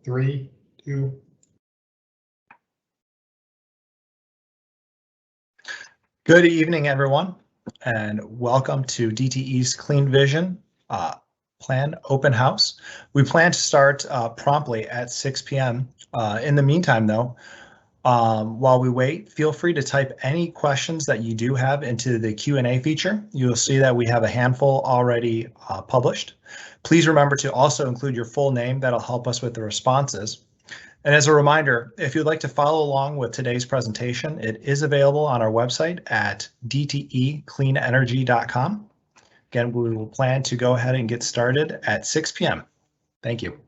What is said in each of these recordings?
3, 2. Good evening, everyone, and welcome to DTE's Clean Vision Plan Open House. We plan to start promptly at 6 p.m. In the meantime, though, while we wait, feel free to type any questions that you do have into the Q&A feature. You'll see that we have a handful already published. Please remember to also include your full name. That'll help us with the responses. And as a reminder, if you'd like to follow along with today's presentation, it is available on our website at dtecleanenergy.com. Again, we will plan to go ahead and get started at 6 p.m. Thank you.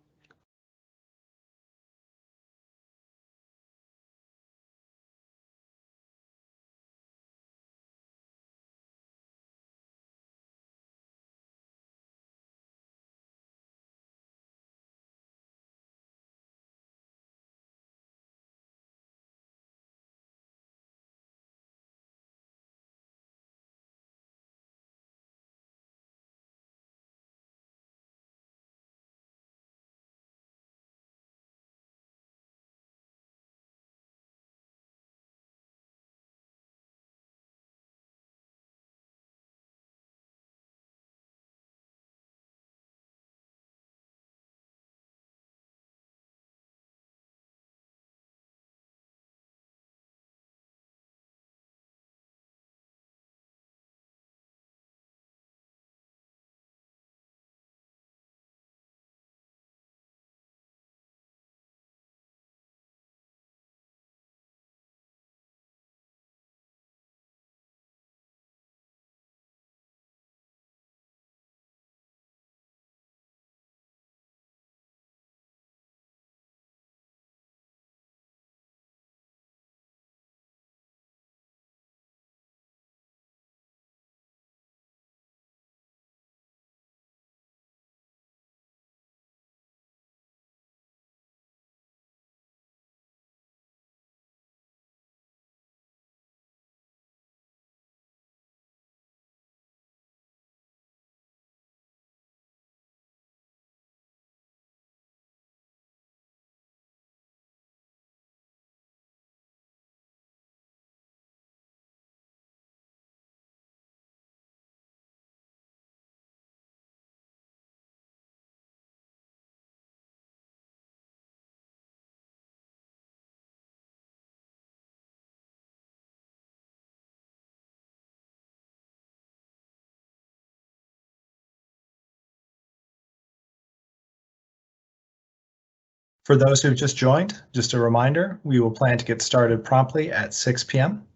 For those who've just joined, just a reminder, we will plan to get started promptly at 6 p.m.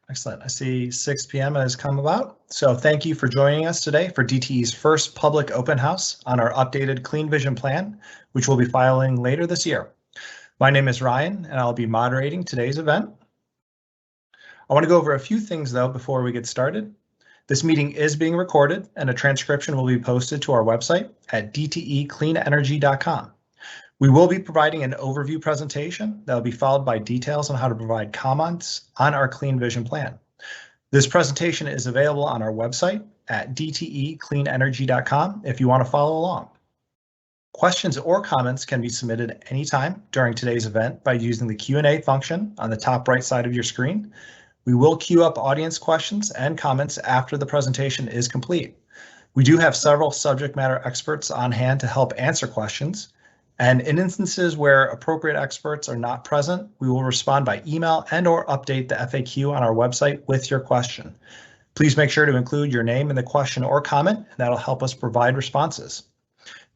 Excellent. I see 6 p.m. has come about. So thank you for joining us today for DTE's first public open house on our updated Clean Vision plan, which we'll be filing later this year. My name is Ryan, and I'll be moderating today's event. I want to go over a few things, though, before we get started. This meeting is being recorded, and a transcription will be posted to our website at dtecleanenergy.com. We will be providing an overview presentation that will be followed by details on how to provide comments on our Clean Vision plan. This presentation is available on our website at dtecleanenergy.com if you want to follow along. Questions or comments can be submitted anytime during today's event by using the Q&A function on the top right side of your screen. We will queue up audience questions and comments after the presentation is complete. We do have several subject matter experts on hand to help answer questions. And in instances where appropriate experts are not present, we will respond by email and/or update the FAQ on our website with your question. Please make sure to include your name in the question or comment, and that'll help us provide responses.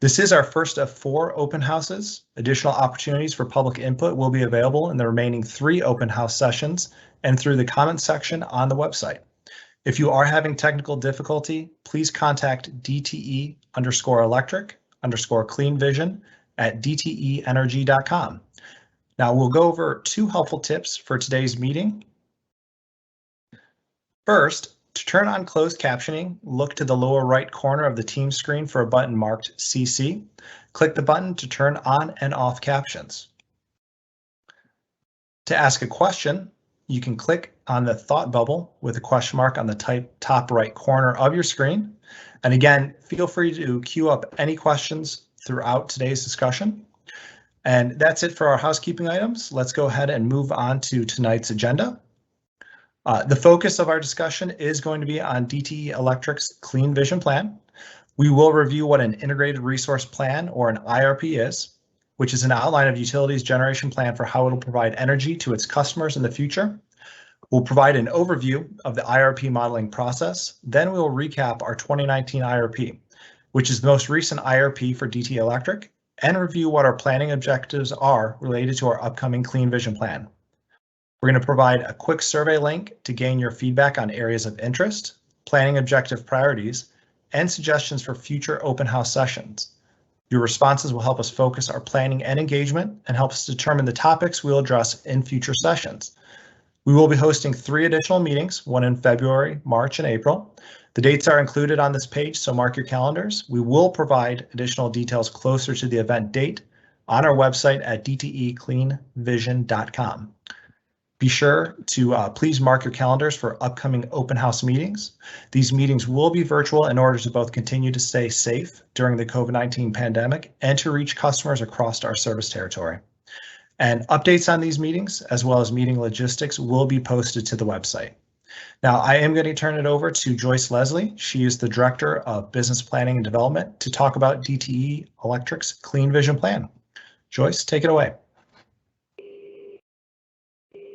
This is our first of 4 open houses. Additional opportunities for public input will be available in the remaining 3 open house sessions and through the comments section on the website. If you are having technical difficulty, please contact DTE_electric_clean vision at dteenergy.com. Now we'll go over 2 helpful tips for today's meeting. First, to turn on closed captioning, look to the lower right corner of the Teams screen for a button marked CC. Click the button to turn on and off captions. To ask a question, you can click on the thought bubble with a question mark on the top right corner of your screen. And again, feel free to queue up any questions throughout today's discussion. And that's it for our housekeeping items. Let's go ahead and move on to tonight's agenda. The focus of our discussion is going to be on DTE Electric's Clean Vision Plan. We will review what an Integrated Resource Plan, or an IRP, is, which is an outline of utilities generation plan for how it will provide energy to its customers in the future. We'll provide an overview of the IRP modeling process. Then we will recap our 2019 IRP, which is the most recent IRP for DTE Electric, and review what our planning objectives are related to our upcoming Clean Vision Plan. We're going to provide a quick survey link to gain your feedback on areas of interest, planning objective priorities, and suggestions for future open house sessions. Your responses will help us focus our planning and engagement and help us determine the topics we'll address in future sessions. We will be hosting 3 additional meetings, one in February, March, and April. The dates are included on this page, so mark your calendars. We will provide additional details closer to the event date on our website at dtecleanvision.com. Be sure to please mark your calendars for upcoming open house meetings. These meetings will be virtual in order to both continue to stay safe during the COVID-19 pandemic and to reach customers across our service territory. And updates on these meetings, as well as meeting logistics, will be posted to the website. Now, I am going to turn it over to Joyce Leslie. She is the Director of Business Planning and Development to talk about DTE Electric's Clean Vision Plan. Joyce, take it away.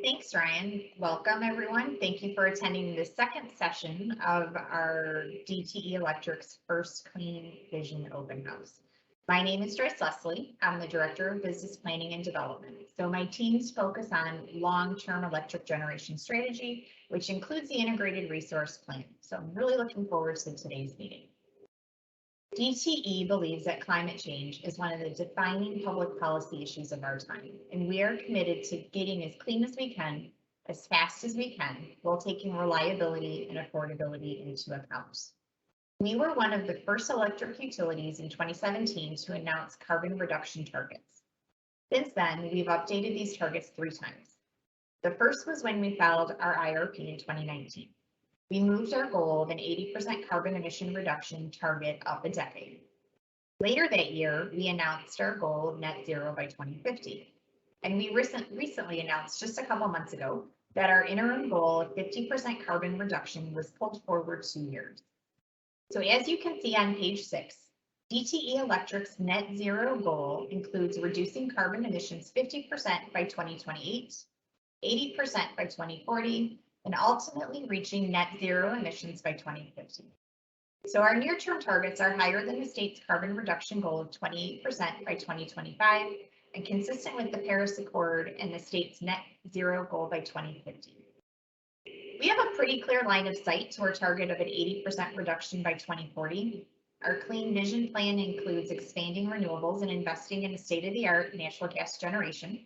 Thanks, Ryan. Welcome, everyone. Thank you for attending the second session of our DTE Electric's first Clean Vision Open House. My name is Joyce Leslie. I'm the Director of Business Planning and Development. So my teams focus on long-term electric generation strategy, which includes the Integrated Resource Plan. So I'm really looking forward to today's meeting. DTE believes that climate change is one of the defining public policy issues of our time, and we are committed to getting as clean as we can, as fast as we can, while taking reliability and affordability into account. We were one of the first electric utilities in 2017 to announce carbon reduction targets. Since then, we've updated these targets 3 times. The first was when we filed our IRP in 2019. We moved our goal of an 80% carbon emission reduction target up a decade. Later that year, we announced our goal of net zero by 2050. And we recently announced just a couple months ago that our interim goal of 50% carbon reduction was pulled forward 2 years. So as you can see on page 6, DTE Electric's net zero goal includes reducing carbon emissions 50% by 2028, 80% by 2040, and ultimately reaching net zero emissions by 2050. So our near-term targets are higher than the state's carbon reduction goal of 28% by 2025 and consistent with the Paris Accord and the state's net zero goal by 2050. We have a pretty clear line of sight to our target of an 80% reduction by 2040. Our Clean Vision Plan includes expanding renewables and investing in the state-of-the-art natural gas generation,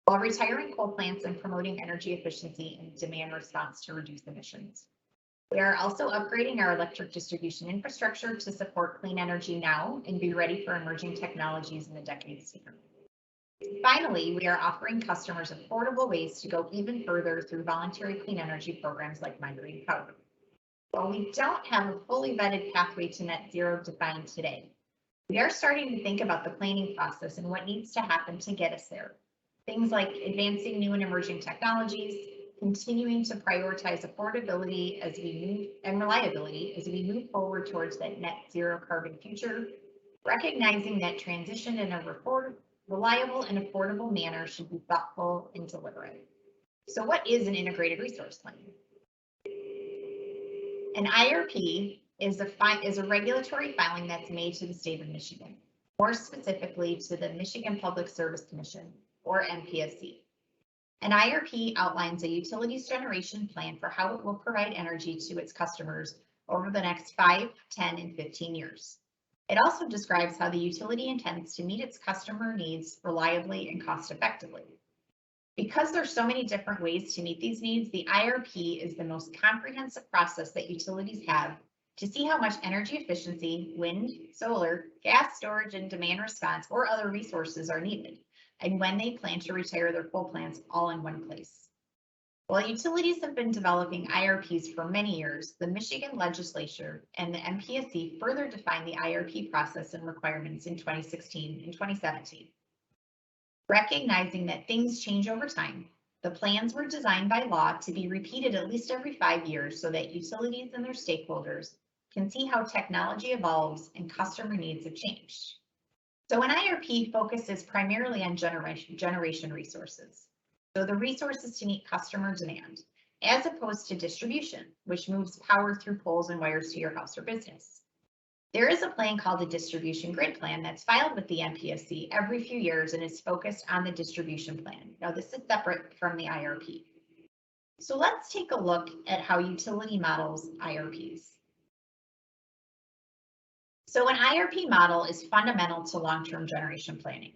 while retiring coal plants and promoting energy efficiency and demand response to reduce emissions. We are also upgrading our electric distribution infrastructure to support clean energy now and be ready for emerging technologies in the decades to come. Finally, we are offering customers affordable ways to go even further through voluntary clean energy programs like Migraine. While we don't have a fully vetted pathway to net zero defined today, we are starting to think about the planning process and what needs to happen to get us there. Things like advancing new and emerging technologies, continuing to prioritize affordability as we move and reliability as we move forward towards that net zero carbon future, recognizing that transition in a reliable and affordable manner should be thoughtful and deliberate. So what is an integrated resource plan? An IRP is a regulatory filing that's made to the state of Michigan, more specifically to the Michigan Public Service Commission, or MPSC. An IRP outlines a utilities generation plan for how it will provide energy to its customers over the next 5, 10, and 15 years. It also describes how the utility intends to meet its customer needs reliably and cost effectively. Because there's so many different ways to meet these needs, the IRP is the most comprehensive process that utilities have to see how much energy efficiency, wind, solar, gas storage, and demand response or other resources are needed, and when they plan to retire their coal plants all in one place. While utilities have been developing IRPs for many years, the Michigan legislature and the MPSC further defined the IRP process and requirements in 2016 and 2017. Recognizing that things change over time, the plans were designed by law to be repeated at least every 5 years so that utilities and their stakeholders can see how technology evolves and customer needs have changed. So an IRP focuses primarily on generation resources, so the resources to meet customer demand, as opposed to distribution, which moves power through poles and wires to your house or business. There is a plan called the Distribution Grid Plan that's filed with the MPSC every few years and is focused on the distribution plan. Now, this is separate from the IRP. So let's take a look at how utility models IRPs. So an IRP model is fundamental to long-term generation planning.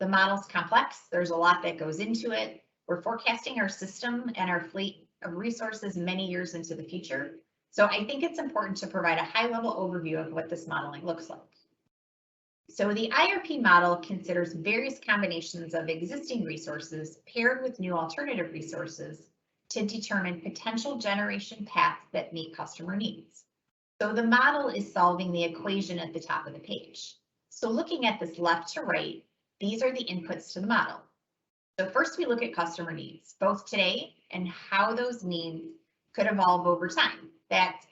The model's complex, there's a lot that goes into it. We're forecasting our system and our fleet of resources many years into the future. So I think it's important to provide a high-level overview of what this modeling looks like. So the IRP model considers various combinations of existing resources paired with new alternative resources to determine potential generation paths that meet customer needs. So the model is solving the equation at the top of the page. So looking at this left to right, these are the inputs to the model. So first we look at customer needs, both today and how those needs could evolve over time. That's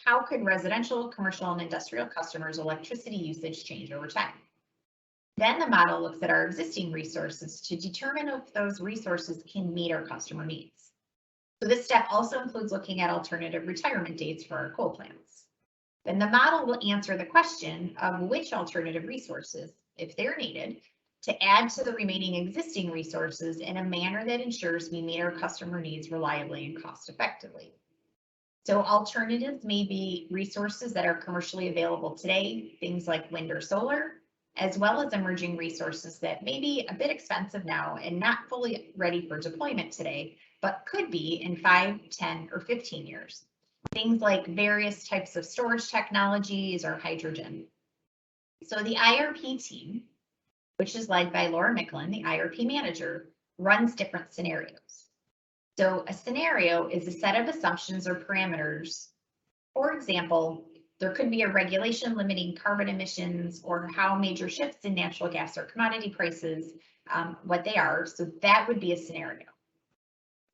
how could residential, commercial, and industrial customers' electricity usage change over time. Then the model looks at our existing resources to determine if those resources can meet our customer needs. So this step also includes looking at alternative retirement dates for our coal plants. Then the model will answer the question of which alternative resources, if they're needed, to add to the remaining existing resources in a manner that ensures we meet our customer needs reliably and cost effectively. So alternatives may be resources that are commercially available today, things like wind or solar, as well as emerging resources that may be a bit expensive now and not fully ready for deployment today, but could be in 5, 10, or 15 years. Things like various types of storage technologies or hydrogen. So the IRP team, which is led by Laura Micklin, the IRP manager, runs different scenarios. So a scenario is a set of assumptions or parameters. For example, there could be a regulation limiting carbon emissions or how major shifts in natural gas or commodity prices, what they are. So that would be a scenario.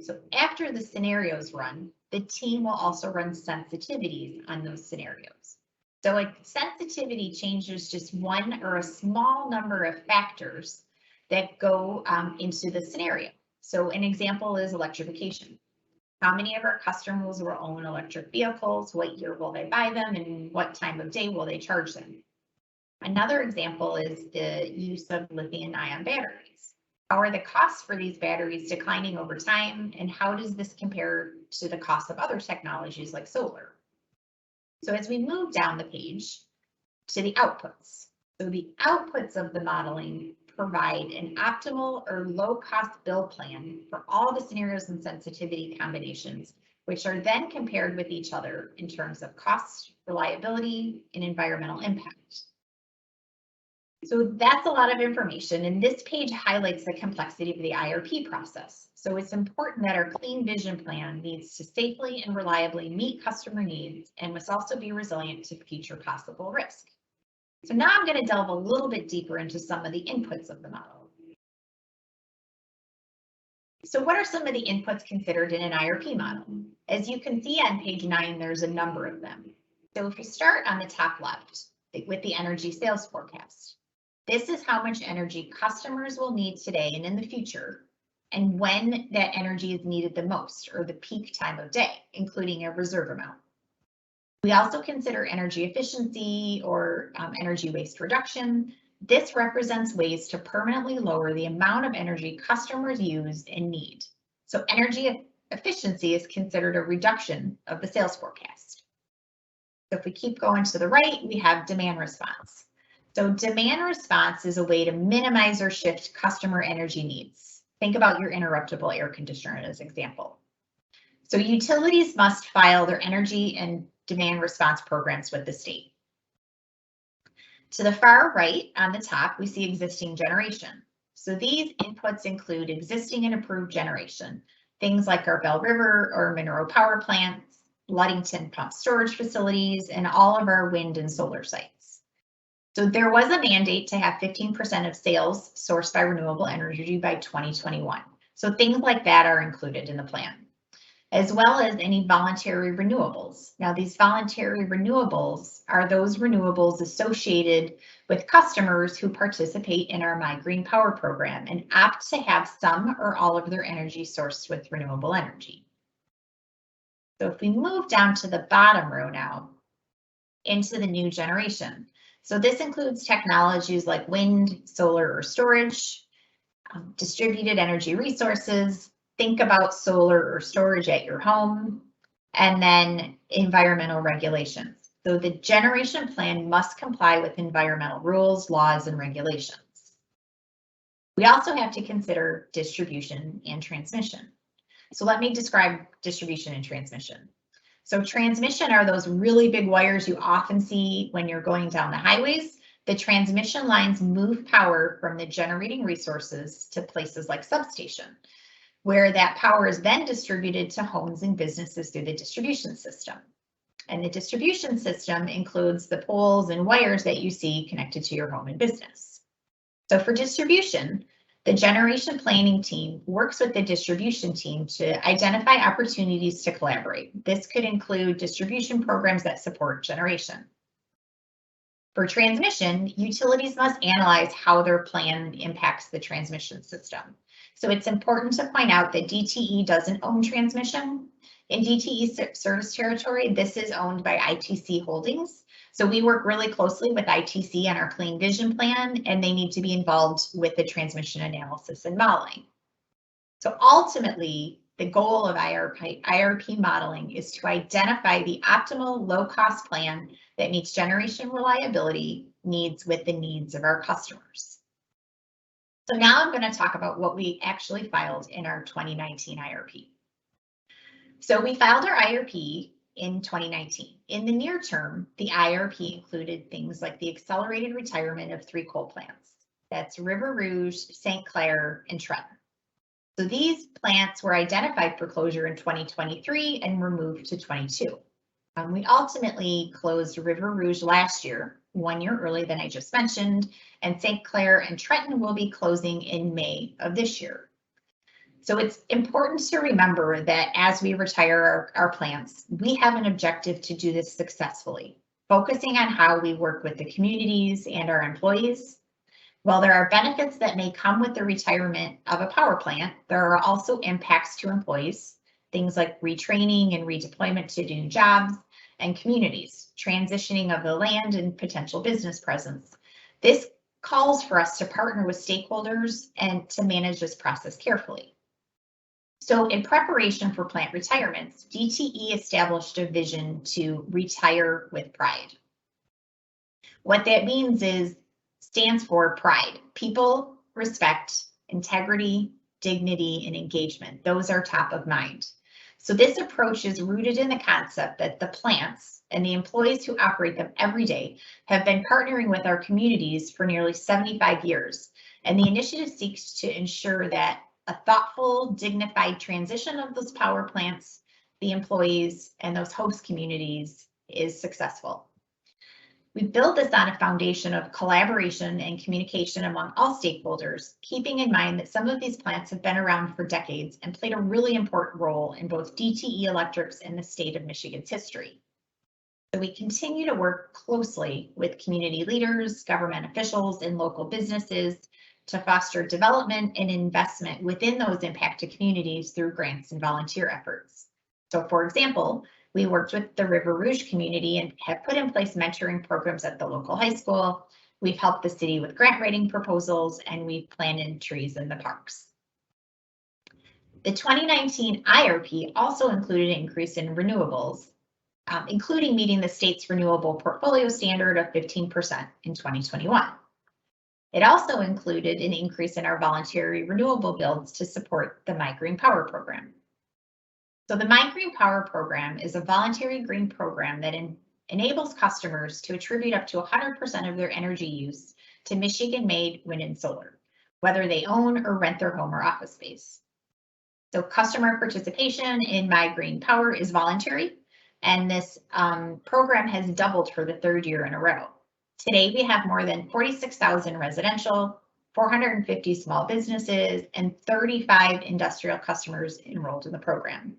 So after the scenarios run, the team will also run sensitivities on those scenarios. So a sensitivity changes just one or a small number of factors that go into the scenario. So an example is electrification. How many of our customers will own electric vehicles? What year will they buy them? And what time of day will they charge them? Another example is the use of lithium-ion batteries. How are the costs for these batteries declining over time? And how does this compare to the cost of other technologies like solar? So as we move down the page to the outputs. So the outputs of the modeling provide an optimal or low-cost bill plan for all the scenarios and sensitivity combinations, which are then compared with each other in terms of cost, reliability, and environmental impact. So that's a lot of information, and this page highlights the complexity of the IRP process. So it's important that our clean vision plan needs to safely and reliably meet customer needs and must also be resilient to future possible risk. So now I'm going to delve a little bit deeper into some of the inputs of the model. So what are some of the inputs considered in an IRP model? As you can see on page 9, there's a number of them. So if we start on the top left, with the energy sales forecast. This is how much energy customers will need today and in the future, and when that energy is needed the most, or the peak time of day, including a reserve amount. We also consider energy efficiency or energy waste reduction. This represents ways to permanently lower the amount of energy customers use and need. So energy efficiency is considered a reduction of the sales forecast. So if we keep going to the right, we have demand response. So demand response is a way to minimize or shift customer energy needs. Think about your interruptible air conditioner as an example. So utilities must file their energy and demand response programs with the state. To the far right on the top, we see existing generation. So these inputs include existing and approved generation, things like our Bell River or Monroe power plants, Ludington pump storage facilities, and all of our wind and solar sites. So there was a mandate to have 15% of sales sourced by renewable energy by 2021. So things like that are included in the plan, as well as any voluntary renewables. Now, these voluntary renewables are those renewables associated with customers who participate in our Migraine power program and opt to have some or all of their energy sourced with renewable energy. So if we move down to the bottom row now, into the new generation. So this includes technologies like wind, solar, or storage, distributed energy resources. Think about solar or storage at your home, and then environmental regulations. So the generation plan must comply with environmental rules, laws, and regulations. We also have to consider distribution and transmission. So let me describe distribution and transmission. So transmission are those really big wires you often see when you're going down the highways. The transmission lines move power from the generating resources to places like substation, where that power is then distributed to homes and businesses through the distribution system. And the distribution system includes the poles and wires that you see connected to your home and business. So for distribution, the generation planning team works with the distribution team to identify opportunities to collaborate. This could include distribution programs that support generation. For transmission, utilities must analyze how their plan impacts the transmission system. So it's important to point out that DTE doesn't own transmission. In DTE service territory, this is owned by ITC Holdings. So we work really closely with ITC on our Clean Vision plan, and they need to be involved with the transmission analysis and modeling. So ultimately, the goal of IRP modeling is to identify the optimal low-cost plan that meets generation reliability needs with the needs of our customers. So now I'm going to talk about what we actually filed in our 2019 IRP. So we filed our IRP in 2019. In the near term, the IRP included things like the accelerated retirement of 3 coal plants. That's River Rouge, St. Clair, and Trenton. So these plants were identified for closure in 2023 and were moved to 22. We ultimately closed River Rouge last year, 1 year early than I just mentioned, and St. Clair and Trenton will be closing in May of this year. So it's important to remember that as we retire our plants, we have an objective to do this successfully, focusing on how we work with the communities and our employees. While there are benefits that may come with the retirement of a power plant, there are also impacts to employees, things like retraining and redeployment to new jobs, and communities, transitioning of the land and potential business presence. This calls for us to partner with stakeholders and to manage this process carefully. So in preparation for plant retirements, DTE established a vision to retire with pride. What that means stands for pride. People, respect, integrity, dignity, and engagement. Those are top of mind. So this approach is rooted in the concept that the plants and the employees who operate them every day have been partnering with our communities for nearly 75 years. And the initiative seeks to ensure that a thoughtful, dignified transition of those power plants, the employees, and those host communities is successful. We build this on a foundation of collaboration and communication among all stakeholders, keeping in mind that some of these plants have been around for decades and played a really important role in both DTE Electric's and the state of Michigan's history. So we continue to work closely with community leaders, government officials, and local businesses to foster development and investment within those impacted communities through grants and volunteer efforts. So for example, we worked with the River Rouge community and have put in place mentoring programs at the local high school. We've helped the city with grant writing proposals, and we've planted trees in the parks. The 2019 IRP also included an increase in renewables, including meeting the state's renewable portfolio standard of 15% in 2021. It also included an increase in our voluntary renewable builds to support the Migraine Power program. So the Migraine Power program is a voluntary green program that enables customers to attribute up to 100% of their energy use to Michigan-made wind and solar, whether they own or rent their home or office space. So customer participation in Migraine Power is voluntary, and this program has doubled for the third year in a row. Today, we have more than 46,000 residential, 450 small businesses, and 35 industrial customers enrolled in the program.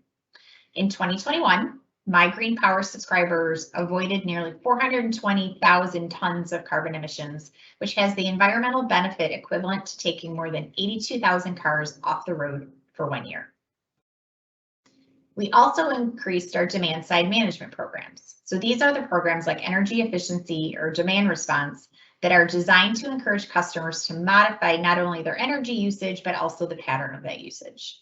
In 2021, Migraine Power subscribers avoided nearly 420,000 tons of carbon emissions, which has the environmental benefit equivalent to taking more than 82,000 cars off the road for 1 year. We also increased our demand side management programs. So these are the programs like energy efficiency or demand response that are designed to encourage customers to modify not only their energy usage, but also the pattern of that usage.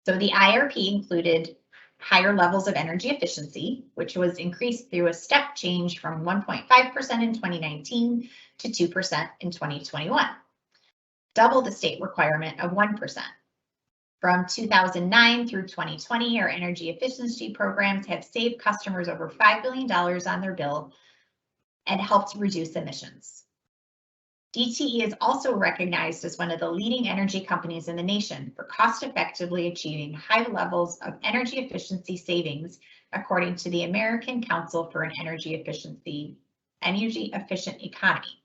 So the IRP included higher levels of energy efficiency, which was increased through a step change from 1.5% in 2019 to 2% in 2021, double the state requirement of 1%. From 2009 through 2020, our energy efficiency programs have saved customers over $5 billion on their bill and helped reduce emissions. DTE is also recognized as one of the leading energy companies in the nation for cost-effectively achieving high levels of energy efficiency savings, according to the American Council for an Energy Efficient Economy.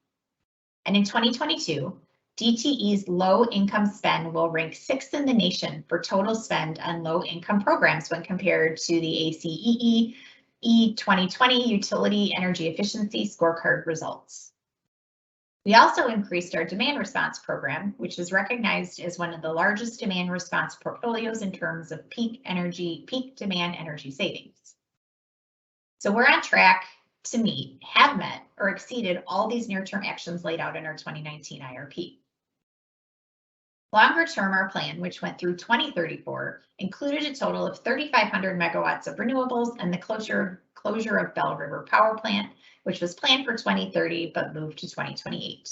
And in 2022, DTE's low-income spend will rank 6th in the nation for total spend on low-income programs when compared to the ACEE 2020 Utility Energy Efficiency Scorecard results. We also increased our demand response program, which is recognized as one of the largest demand response portfolios in terms of peak demand energy savings. So we're on track to meet, have met, or exceeded all these near-term actions laid out in our 2019 IRP. Longer term, our plan, which went through 2034, included a total of 3,500 megawatts of renewables and the closure of Bell River Power Plant, which was planned for 2030 but moved to 2028.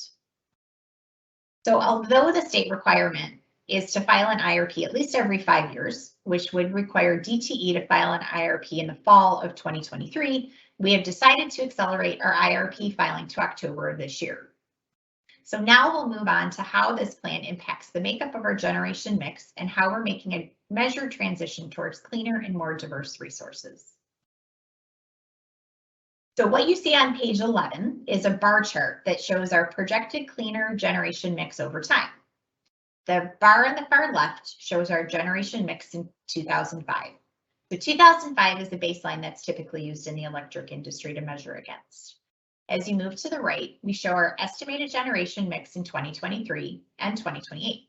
So although the state requirement is to file an IRP at least every 5 years, which would require DTE to file an IRP in the fall of 2023, we have decided to accelerate our IRP filing to October of this year. So now we'll move on to how this plan impacts the makeup of our generation mix and how we're making a measured transition towards cleaner and more diverse resources. So what you see on page 11 is a bar chart that shows our projected cleaner generation mix over time. The bar on the far left shows our generation mix in 2005. So 2005 is the baseline that's typically used in the electric industry to measure against. As you move to the right, we show our estimated generation mix in 2023 and 2028.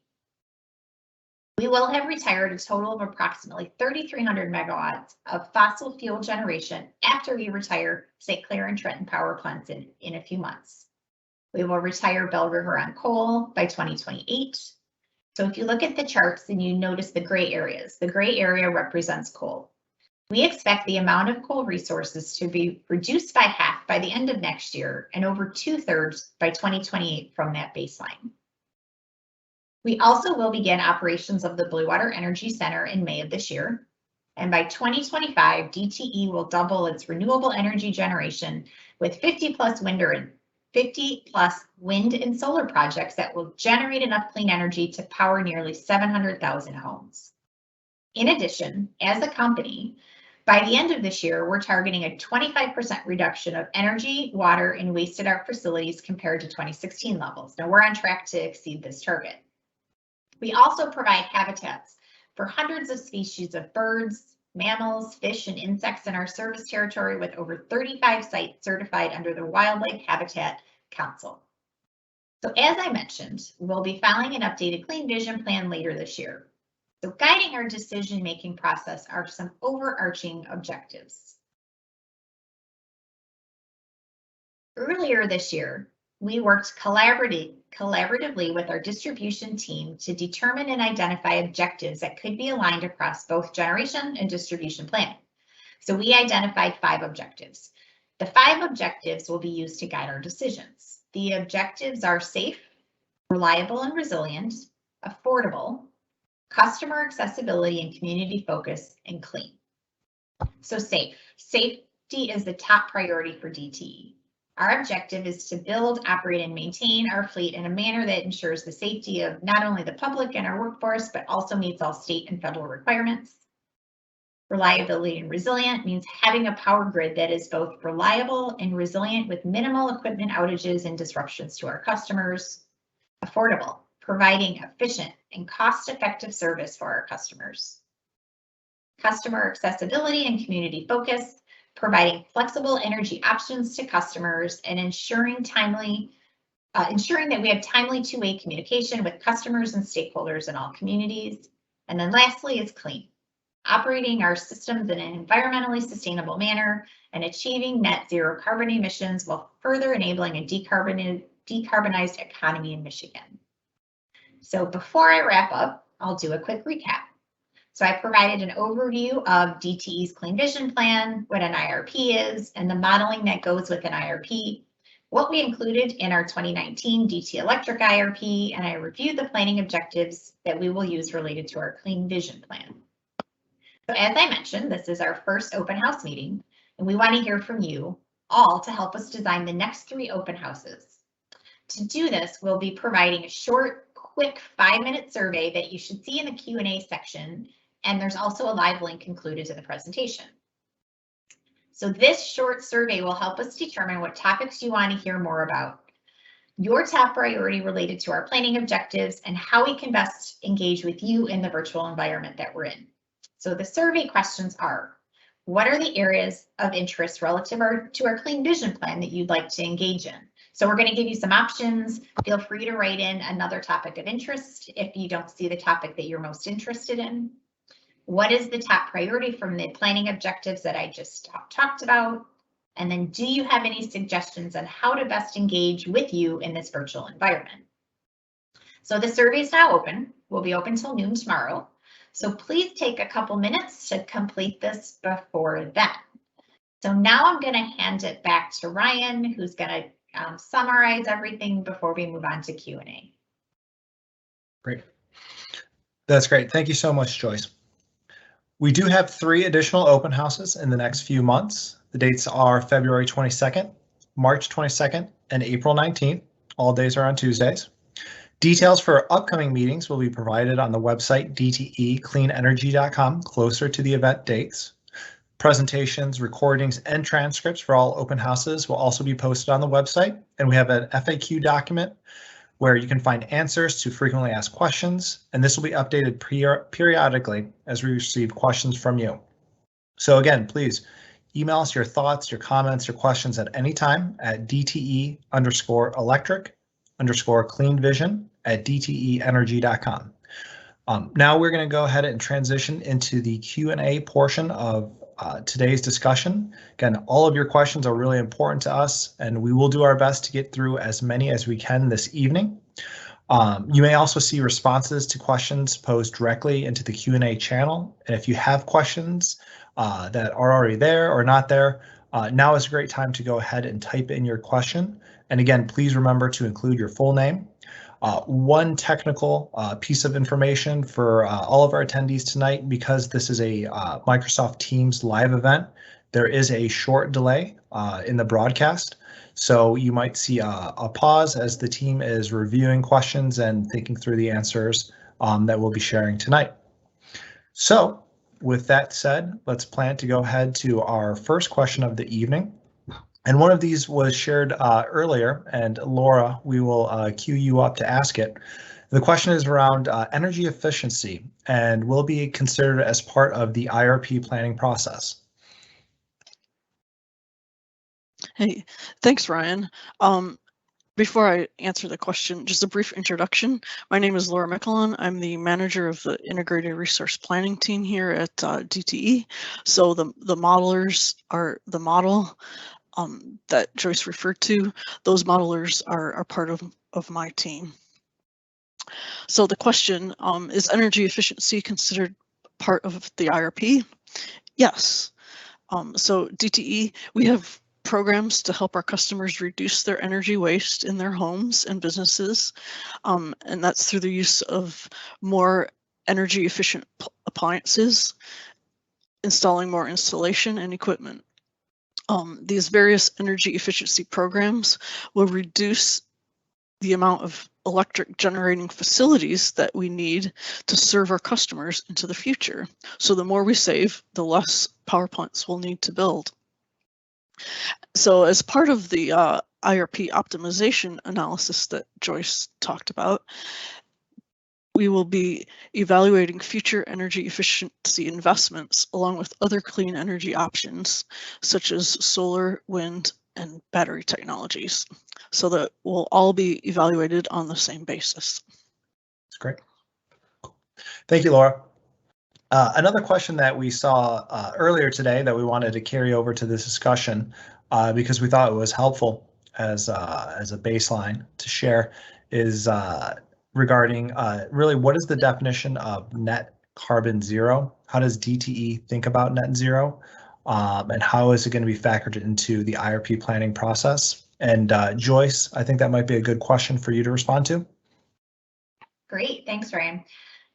We will have retired a total of approximately 3,300 megawatts of fossil fuel generation after we retire St. Clair and Trenton power plants in a few months. We will retire Bell River on coal by 2028. So if you look at the charts and you notice the gray areas, the gray area represents coal. We expect the amount of coal resources to be reduced by half by the end of next year and over 2/3 by 2028 from that baseline. We also will begin operations of the Blue Water Energy Center in May of this year. And by 2025, DTE will double its renewable energy generation with 50 plus wind and solar projects that will generate enough clean energy to power nearly 700,000 homes. In addition, as a company, by the end of this year, we're targeting a 25% reduction of energy, water, and waste at our facilities compared to 2016 levels. Now we're on track to exceed this target. We also provide habitats for hundreds of species of birds, mammals, fish, and insects in our service territory with over 35 sites certified under the Wildlife Habitat Council. So as I mentioned, we'll be filing an updated Clean Vision Plan later this year. So guiding our decision-making process are some overarching objectives. Earlier this year, we worked collaboratively with our distribution team to determine and identify objectives that could be aligned across both generation and distribution planning. So we identified 5 objectives. The 5 objectives will be used to guide our decisions. The objectives are safe, reliable and resilient, affordable, customer accessibility and community focus, and clean. So safe. Safety is the top priority for DTE. Our objective is to build, operate, and maintain our fleet in a manner that ensures the safety of not only the public and our workforce, but also meets all state and federal requirements. Reliability and resilient means having a power grid that is both reliable and resilient with minimal equipment outages and disruptions to our customers. Affordable, providing efficient and cost-effective service for our customers. Customer accessibility and community focus, providing flexible energy options to customers and ensuring that we have timely two-way communication with customers and stakeholders in all communities. And then lastly is clean, operating our systems in an environmentally sustainable manner and achieving net zero carbon emissions while further enabling a decarbonized economy in Michigan. So before I wrap up, I'll do a quick recap. So I provided an overview of DTE's Clean Vision Plan, what an IRP is, and the modeling that goes with an IRP, what we included in our 2019 DTE Electric IRP, and I reviewed the planning objectives that we will use related to our Clean Vision Plan. So as I mentioned, this is our first open house meeting, and we want to hear from you all to help us design the next 3 open houses. To do this, we'll be providing a short, quick 5-minute survey that you should see in the Q&A section. And there's also a live link included in the presentation. So this short survey will help us determine what topics you want to hear more about, your top priority related to our planning objectives, and how we can best engage with you in the virtual environment that we're in. So the survey questions are, what are the areas of interest relative to our Clean Vision Plan that you'd like to engage in? So we're going to give you some options. Feel free to write in another topic of interest if you don't see the topic that you're most interested in. What is the top priority from the planning objectives that I just talked about? And then do you have any suggestions on how to best engage with you in this virtual environment? So the survey is now open. We'll be open till noon tomorrow. So please take a couple minutes to complete this before then. So now I'm going to hand it back to Ryan, who's going to summarize everything before we move on to Q&A. Great. That's great. Thank you so much, Joyce. We do have 3 additional open houses in the next few months. The dates are February 22nd, March 22nd, and April 19th. All days are on Tuesdays. Details for upcoming meetings will be provided on the website dtecleanenergy.com closer to the event dates. Presentations, recordings, and transcripts for all open houses will also be posted on the website, and we have an FAQ document where you can find answers to frequently asked questions, and this will be updated periodically as we receive questions from you. So again, please email us your thoughts, your comments, your questions at any time at DTE_electric_cleanvision@dteenergy.com. Now we're going to go ahead and transition into the Q&A portion of today's discussion. Again, all of your questions are really important to us, and we will do our best to get through as many as we can this evening. You may also see responses to questions posed directly into the Q&A channel. And if you have questions that are already there or not there, now is a great time to go ahead and type in your question. And again, please remember to include your full name. One technical piece of information for all of our attendees tonight, because this is a Microsoft Teams live event, there is a short delay in the broadcast. So you might see a pause as the team is reviewing questions and thinking through the answers that we'll be sharing tonight. So with that said, let's plan to go ahead to our first question of the evening. And one of these was shared earlier, and Laura, we will queue you up to ask it. The question is around energy efficiency and will be considered as part of the IRP planning process. Hey, thanks, Ryan. Before I answer the question, just a brief introduction. My name is Laura Mickelon. I'm the manager of the Integrated Resource Planning team here at DTE. So the modelers are the model that Joyce referred to. Those modelers are part of my team. So the question, is energy efficiency considered part of the IRP? Yes. So DTE, we have programs to help our customers reduce their energy waste in their homes and businesses. And that's through the use of more energy efficient appliances, installing more installation and equipment. These various energy efficiency programs will reduce the amount of electric generating facilities that we need to serve our customers into the future. So the more we save, the less power plants we'll need to build. So as part of the IRP optimization analysis that Joyce talked about, we will be evaluating future energy efficiency investments along with other clean energy options, such as solar, wind, and battery technologies, so that will all be evaluated on the same basis. That's great. Thank you, Laura. Another question that we saw earlier today that we wanted to carry over to this discussion because we thought it was helpful as a baseline to share is regarding really what is the definition of net carbon zero? How does DTE think about net zero? And how is it going to be factored into the IRP planning process? And Joyce, I think that might be a good question for you to respond to. Great, thanks, Ryan.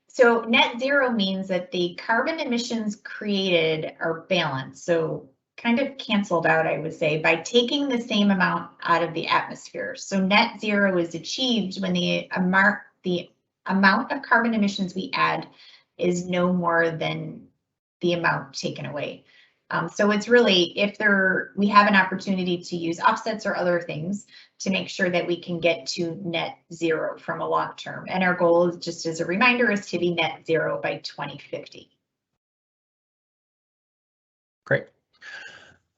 So net zero means that the carbon emissions created are balanced, so kind of canceled out, I would say, by taking the same amount out of the atmosphere. So net zero is achieved when the amount of carbon emissions we add is no more than the amount taken away. So it's really if we have an opportunity to use offsets or other things to make sure that we can get to net zero from a long term. And our goal is, just as a reminder, is to be net zero by 2050. Great.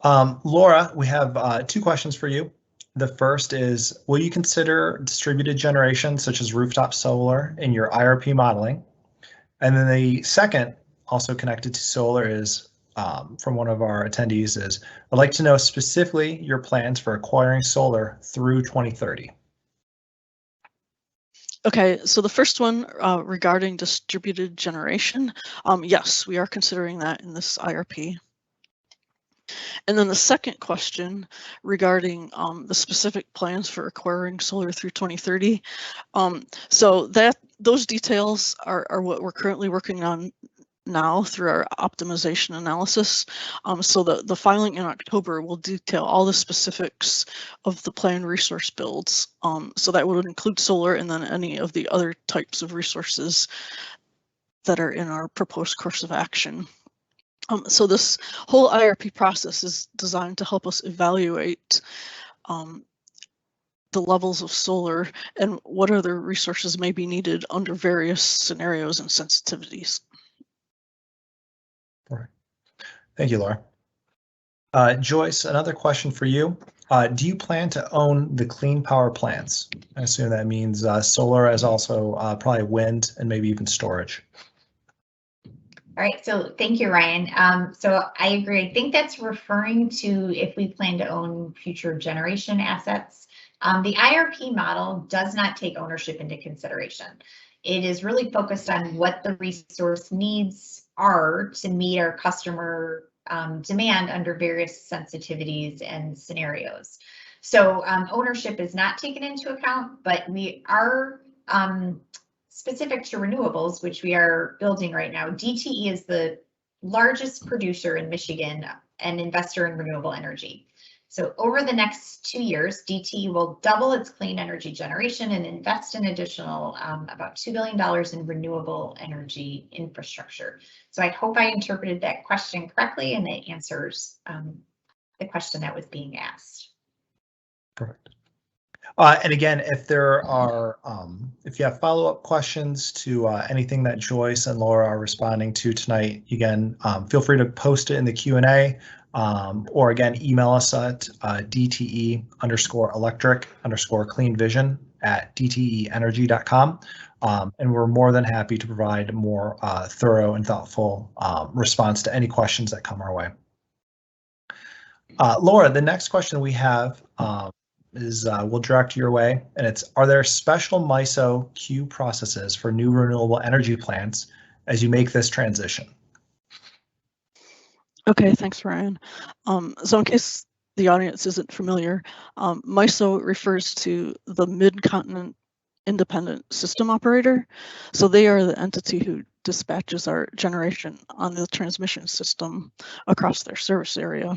Laura, we have two questions for you. The first is, will you consider distributed generation such as rooftop solar in your IRP modeling? And then the second, also connected to solar, is from one of our attendees is, I'd like to know specifically your plans for acquiring solar through 2030. Okay, so the first one regarding distributed generation, yes, we are considering that in this IRP. And then the second question regarding the specific plans for acquiring solar through 2030. So those details are what we're currently working on now through our optimization analysis. So the filing in October will detail all the specifics of the planned resource builds. So that would include solar and then any of the other types of resources that are in our proposed course of action. So this whole IRP process is designed to help us evaluate the levels of solar and what other resources may be needed under various scenarios and sensitivities. All right. Thank you, Laura. Joyce, another question for you. Do you plan to own the clean power plants? I assume that means solar as also probably wind and maybe even storage. All right, so thank you, Ryan. So I agree. I think that's referring to if we plan to own future generation assets. The IRP model does not take ownership into consideration. It is really focused on what the resource needs are to meet our customer demand under various sensitivities and scenarios. So ownership is not taken into account, but we are specific to renewables, which we are building right now. DTE is the largest producer in Michigan and investor in renewable energy. So over the next 2 years, DTE will double its clean energy generation and invest an additional about $2 billion in renewable energy infrastructure. So I hope I interpreted that question correctly and it answers the question that was being asked. Perfect. And again, if there are, if you have follow-up questions to anything that Joyce and Laura are responding to tonight, again, feel free to post it in the Q&A, or again, email us at DTE_electric_clean vision@dteenergy.com. And we're more than happy to provide more thorough and thoughtful response to any questions that come our way. Laura, the next question we have is we'll direct your way, and it's, are there special MISO queue processes for new renewable energy plants as you make this transition? Okay, thanks, Ryan. So in case the audience isn't familiar, MISO refers to the Mid-Continent Independent System Operator. So they are the entity who dispatches our generation on the transmission system across their service area.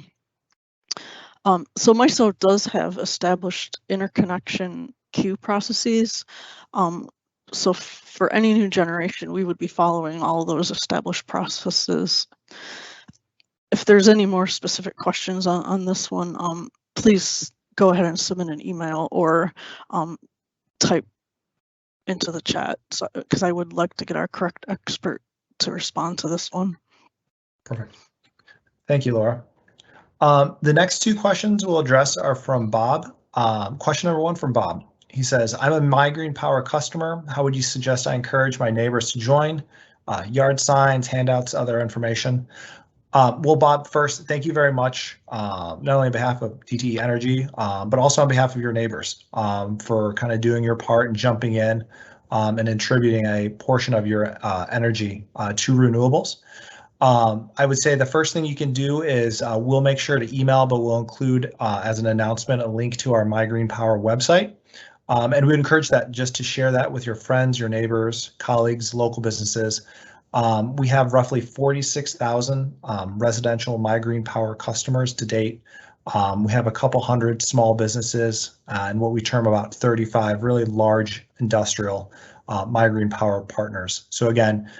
So MISO does have established interconnection queue processes. So for any new generation, we would be following all those established processes. If there's any more specific questions on this one, please go ahead and submit an email or type into the chat, because I would like to get our correct expert to respond to this one. Perfect. Thank you, Laura. The next two questions we'll address are from Bob. Question number one from Bob. He says, I'm a Migraine Power customer. How would you suggest I encourage my neighbors to join? Yard signs, handouts, other information. Well, Bob, first, thank you very much, not only on behalf of DTE Energy, but also on behalf of your neighbors for kind of doing your part and jumping in and attributing a portion of your energy to renewables. I would say the first thing you can do is we'll make sure to email, but we'll include as an announcement a link to our Migraine Power website. And we encourage that just to share that with your friends, your neighbors, colleagues, local businesses. We have roughly 46,000 residential Migraine Power customers to date. We have a couple hundred small businesses and what we term about 35 really large industrial Migraine Power partners. So again,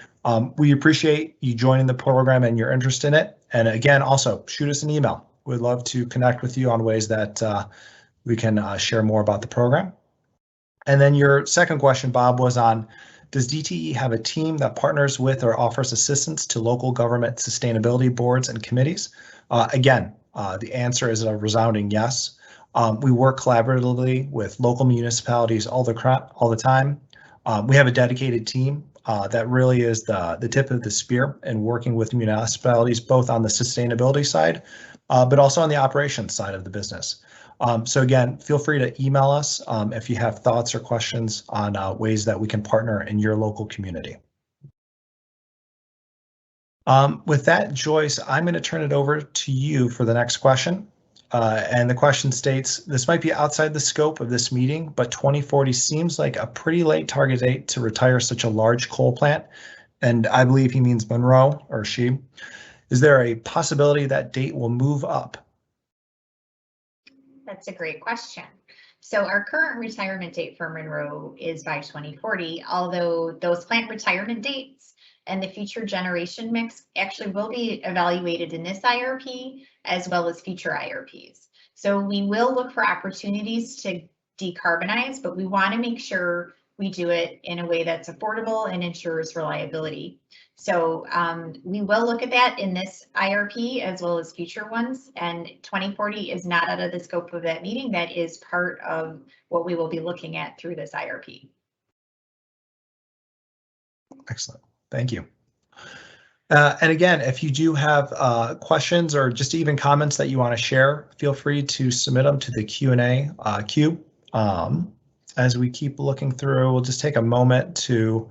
we appreciate you joining the program and your interest in it. And again, also shoot us an email. We'd love to connect with you on ways that we can share more about the program. And then your second question, Bob, was on, does DTE have a team that partners with or offers assistance to local government sustainability boards and committees? Again, the answer is a resounding yes. We work collaboratively with local municipalities all the time. We have a dedicated team that really is the tip of the spear in working with municipalities, both on the sustainability side, but also on the operations side of the business. So again, feel free to email us if you have thoughts or questions on ways that we can partner in your local community. With that, Joyce, I'm going to turn it over to you for the next question. And the question states, this might be outside the scope of this meeting, but 2040 seems like a pretty late target date to retire such a large coal plant. And I believe he means Monroe, or she. Is there a possibility that date will move up? That's a great question. So our current retirement date for Monroe is by 2040, although those plant retirement dates and the future generation mix actually will be evaluated in this IRP as well as future IRPs. So we will look for opportunities to decarbonize, but we want to make sure we do it in a way that's affordable and ensures reliability. So we will look at that in this IRP as well as future ones, and 2040 is not out of the scope of that meeting. That is part of what we will be looking at through this IRP. Excellent, thank you. And again, if you do have questions or just even comments that you want to share, feel free to submit them to the Q&A queue. As we keep looking through, we'll just take a moment to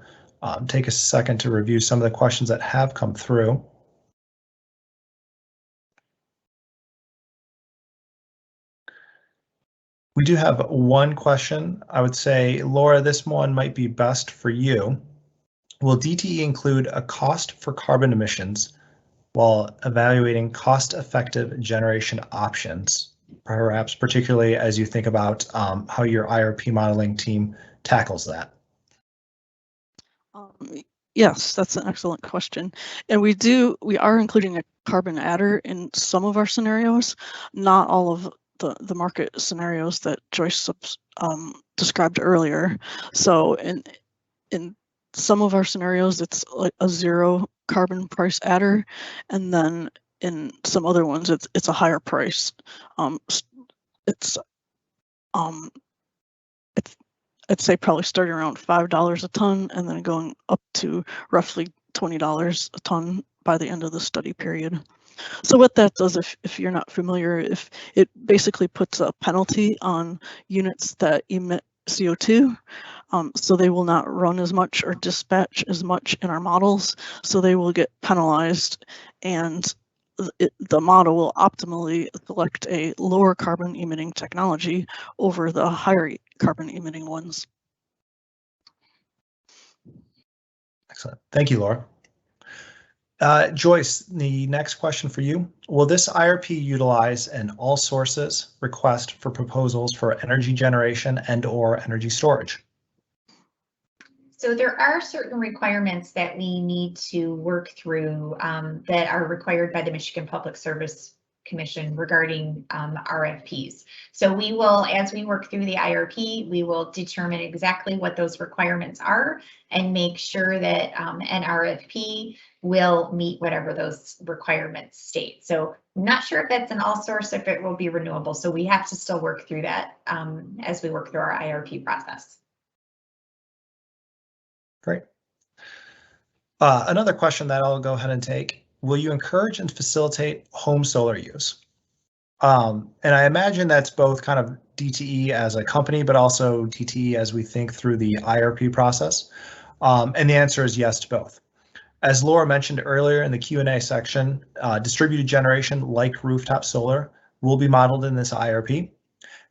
take a second to review some of the questions that have come through. We do have one question. I would say, Laura, this one might be best for you. Will DTE include a cost for carbon emissions while evaluating cost-effective generation options, perhaps particularly as you think about how your IRP modeling team tackles that? Yes, that's an excellent question. And we are including a carbon adder in some of our scenarios, not all of the market scenarios that Joyce described earlier. So in some of our scenarios, it's like a 0 carbon price adder, and then in some other ones, it's a higher price. It's I'd say probably starting around $5 a ton and then going up to roughly $20 a ton by the end of the study period. So what that does, if you're not familiar, if it basically puts a penalty on units that emit CO2, so they will not run as much or dispatch as much in our models, so they will get penalized, and the model will optimally select a lower carbon emitting technology over the higher carbon emitting ones. Excellent. Thank you, Laura. Joyce, the next question for you. Will this IRP utilize an all sources request for proposals for energy generation and/or energy storage? So there are certain requirements that we need to work through that are required by the Michigan Public Service Commission regarding RFPs. So we will, as we work through the IRP, we will determine exactly what those requirements are and make sure that an RFP will meet whatever those requirements state. So I'm not sure if that's an all source, if it will be renewable. So we have to still work through that as we work through our IRP process. Great. Another question that I'll go ahead and take. Will you encourage and facilitate home solar use? And I imagine that's both kind of DTE as a company, but also DTE as we think through the IRP process. And the answer is yes to both. As Laura mentioned earlier in the Q&A section, distributed generation like rooftop solar will be modeled in this IRP.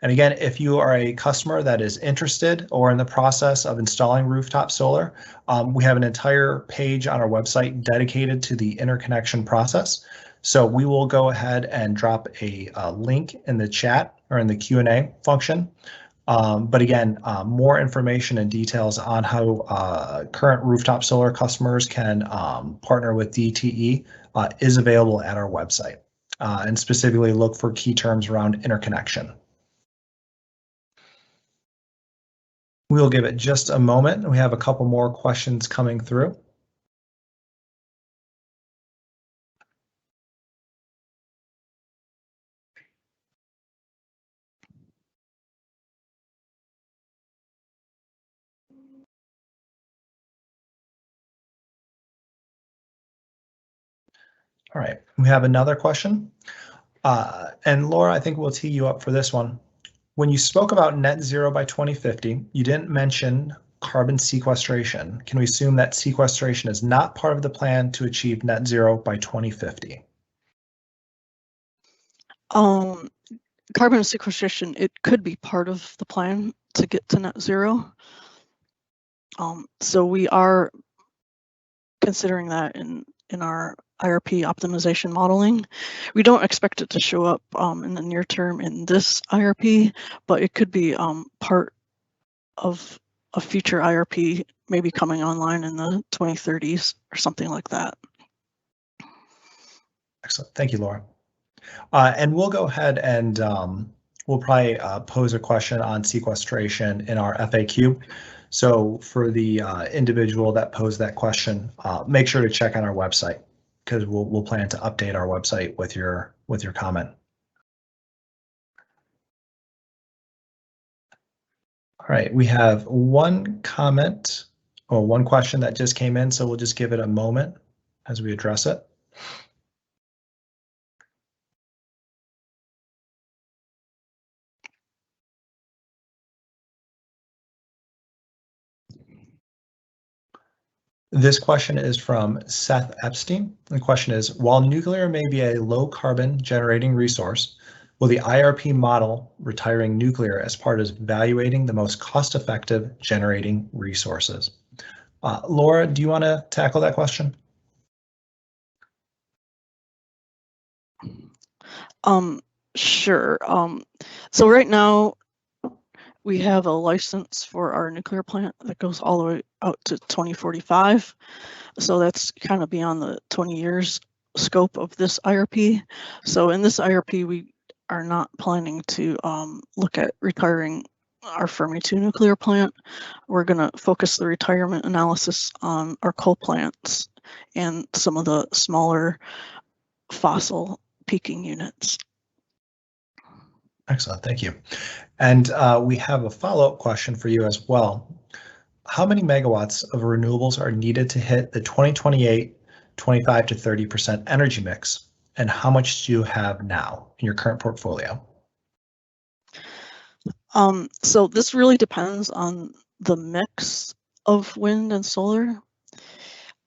And again, if you are a customer that is interested or in the process of installing rooftop solar, we have an entire page on our website dedicated to the interconnection process. So we will go ahead and drop a link in the chat or in the Q&A function. But again, more information and details on how current rooftop solar customers can partner with DTE is available at our website, and specifically look for key terms around interconnection. We'll give it just a moment. We have a couple more questions coming through. All right, we have another question. And Laura, I think we'll tee you up for this one. When you spoke about net zero by 2050, you didn't mention carbon sequestration. Can we assume that sequestration is not part of the plan to achieve net zero by 2050? Carbon sequestration, it could be part of the plan to get to net zero. So we are considering that in our IRP optimization modeling. We don't expect it to show up in the near term in this IRP, but it could be part of a future IRP, maybe coming online in the 2030s or something like that. Excellent. Thank you, Laura. And we'll go ahead and we'll probably pose a question on sequestration in our FAQ. So for the individual that posed that question, make sure to check on our website, because we'll plan to update our website with your comment. All right, we have one comment or one question that just came in, so we'll just give it a moment as we address it. This question is from Seth Epstein. The question is, while nuclear may be a low carbon generating resource, will the IRP model retiring nuclear as part of evaluating the most cost effective generating resources? Laura, do you want to tackle that question? Sure. So right now, we have a license for our nuclear plant that goes all the way out to 2045. So that's kind of beyond the 20 years scope of this IRP. So in this IRP, we are not planning to look at retiring our Fermi 2 nuclear plant. We're going to focus the retirement analysis on our coal plants and some of the smaller fossil peaking units. Excellent, thank you. And we have a follow-up question for you as well. How many megawatts of renewables are needed to hit the 2028 25 to 30% energy mix? And how much do you have now in your current portfolio? So this really depends on the mix of wind and solar.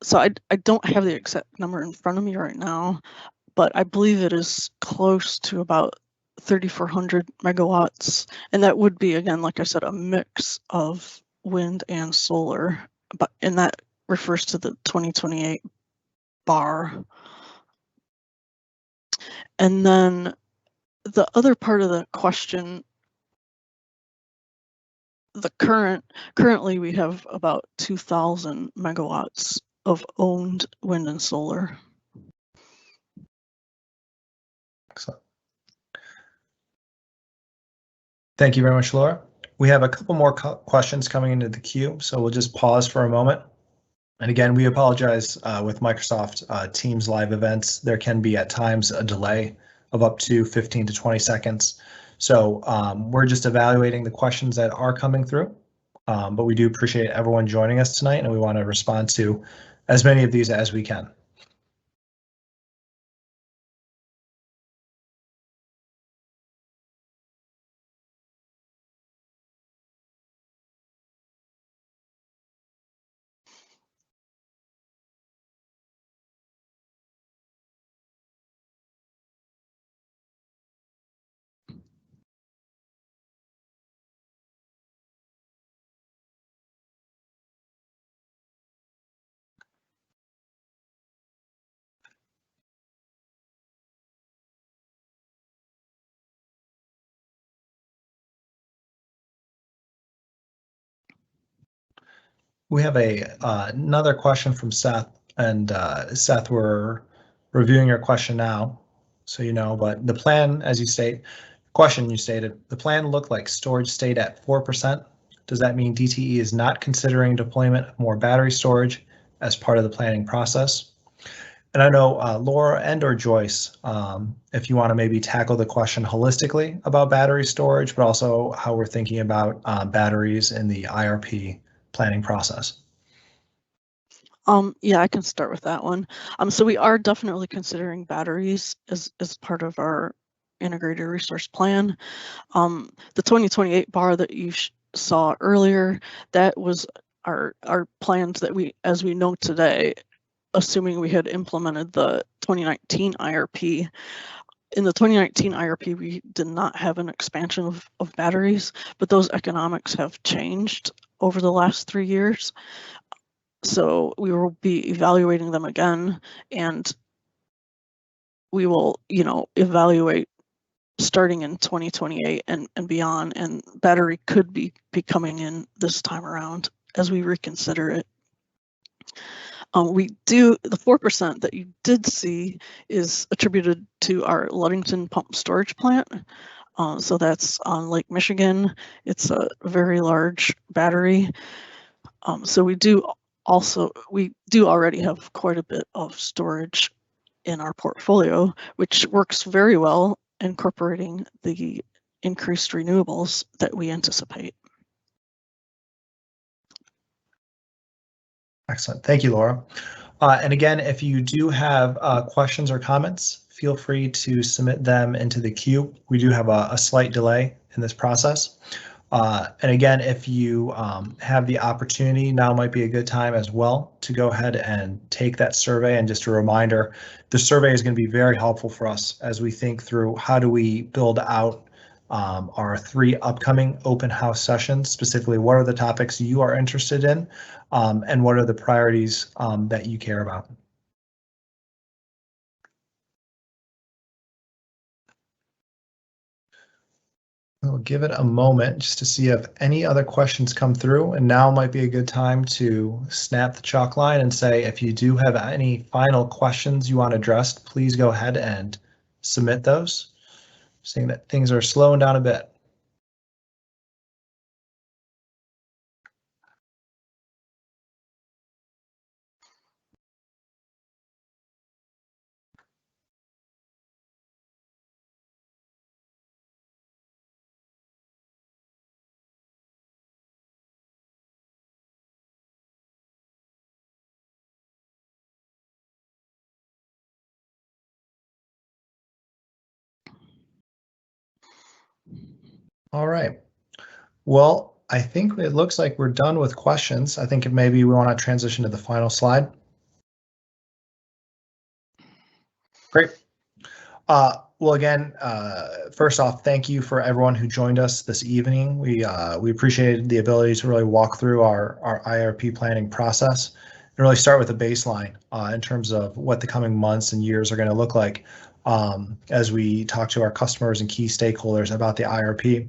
So I don't have the exact number in front of me right now, but I believe it is close to about 3,400 megawatts. And that would be, again, like I said, a mix of wind and solar, and that refers to the 2028 bar. And then the other part of the question, currently we have about 2,000 megawatts of owned wind and solar. Excellent. Thank you very much, Laura. We have a couple more questions coming into the queue, so we'll just pause for a moment. And again, we apologize with Microsoft Teams live events. There can be at times a delay of up to 15 to 20 seconds. So we're just evaluating the questions that are coming through, but we do appreciate everyone joining us tonight, and we want to respond to as many of these as we can. We have another question from Seth, and Seth, we're reviewing your question now, so you know, but the plan, as you stated, the plan looked like storage stayed at 4%. Does that mean DTE is not considering deployment of more battery storage as part of the planning process? And I know Laura and or Joyce, if you want to maybe tackle the question holistically about battery storage, but also how we're thinking about batteries in the IRP planning process. Yeah, I can start with that one. So we are definitely considering batteries as part of our integrated resource plan. The 2028 bar that you saw earlier, that was our plans that as we know today, assuming we had implemented the 2019 IRP. In the 2019 IRP, we did not have an expansion of batteries, but those economics have changed over the last 3 years. So we will be evaluating them again, and we will, evaluate starting in 2028 and beyond, and battery could be coming in this time around as we reconsider it. The 4% that you did see is attributed to our Ludington Pump Storage Plant. So that's on Lake Michigan. It's a very large battery. So we do already have quite a bit of storage in our portfolio, which works very well incorporating the increased renewables that we anticipate. Excellent. Thank you, Laura. And again, if you do have questions or comments, feel free to submit them into the queue. We do have a slight delay in this process. And again, if you have the opportunity, now might be a good time as well to go ahead and take that survey. And just a reminder, the survey is going to be very helpful for us as we think through how do we build out our 3 upcoming open house sessions. Specifically, what are the topics you are interested in, and what are the priorities that you care about? We'll give it a moment just to see if any other questions come through, and now might be a good time to snap the chalk line and say if you do have any final questions you want addressed, please go ahead and submit those. Seeing that things are slowing down a bit. All right. Well, I think it looks like we're done with questions. I think maybe we want to transition to the final slide. Great. Well, again, first off, thank you for everyone who joined us this evening. We appreciated the ability to really walk through our IRP planning process and really start with a baseline in terms of what the coming months and years are going to look like as we talk to our customers and key stakeholders about the IRP.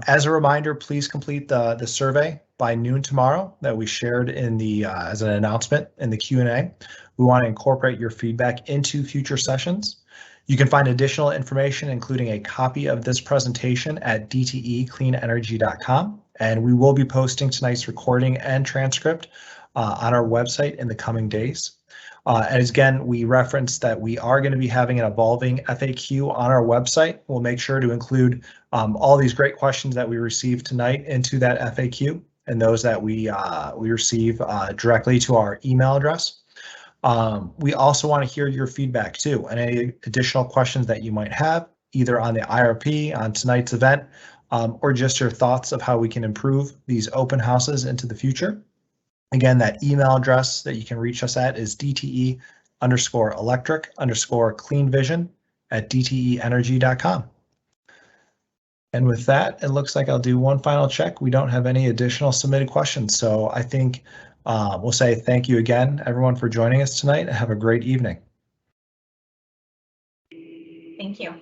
As a reminder, please complete the survey by noon tomorrow that we shared in the as an announcement in the Q&A. We want to incorporate your feedback into future sessions. You can find additional information, including a copy of this presentation at dtecleanenergy.com, and we will be posting tonight's recording and transcript on our website in the coming days. As again, we referenced that we are going to be having an evolving FAQ on our website. We'll make sure to include all these great questions that we received tonight into that FAQ and those that we receive directly to our email address. We also want to hear your feedback too, and any additional questions that you might have, either on the IRP, on tonight's event, or just your thoughts of how we can improve these open houses into the future. Again, that email address that you can reach us at is DTE_electric_cleanvision@dteenergy.com. And with that, it looks like I'll do one final check. We don't have any additional submitted questions, so I think we'll say thank you again, everyone, for joining us tonight, and have a great evening. Thank you.